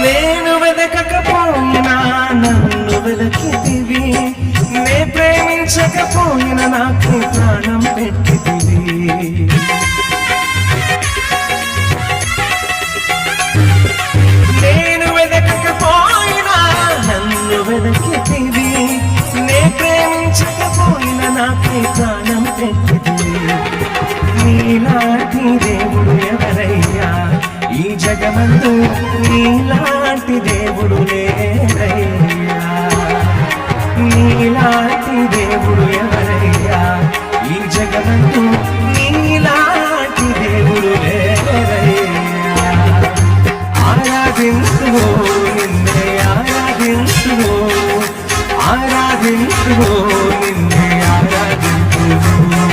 నేను వెదకకపోయినా నన్ను వెదకితివి, నే ప్రేమించకపోయినా నాకు ప్రాణం పెట్టితివి. నేను వెదకకపోయినా నన్ను వెదకితివి, నే ప్రేమించకపోయినా నాకు ప్రాణం పెట్టితివి. నీలాంటి దేవుడు ఎవరయ్యా ఈ జగమందు, నీలాంటి దేవుడు లేరయ్యా. నీలాంటి దేవుడు ఎవరయ్యా ఈ జగమందు, నీలాంటి దేవుడు లేరయ్యా. ఆరాధించువో నిన్నే ఆరాధించువో, ఆరాధించువో నిన్నే ఆరాధించువో,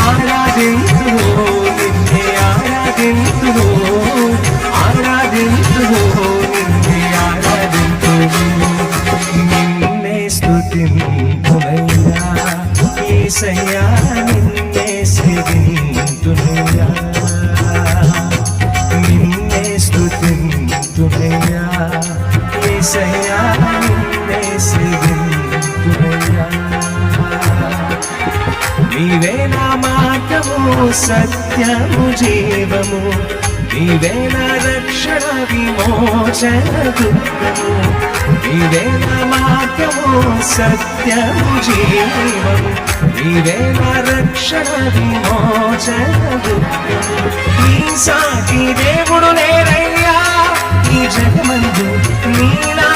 ఆరాధించువో నిన్నే ఆరాధించువో, ఆరాధించువో నిన్నే ఆరాధించువో. నిన్నే స్తుతింతునయ్యా యేసయ్యా, నిన్నే సేవింతునయ్యా, నిన్నే స్తుతింతునయ్యా యేసయ్యా, నిన్నే సేవింతునయ్యా. నీవే నా మార్గము సత్యము జీవము, నీవే నా రక్షణ విమోచన దుర్గము. నీవే నా మార్గము సత్యము జీవము, నీవే నా రక్షణ విమోచన దుర్గము. నీ సాటి దేవుడు లేరయ్యా ఈ జగమందు, నీలా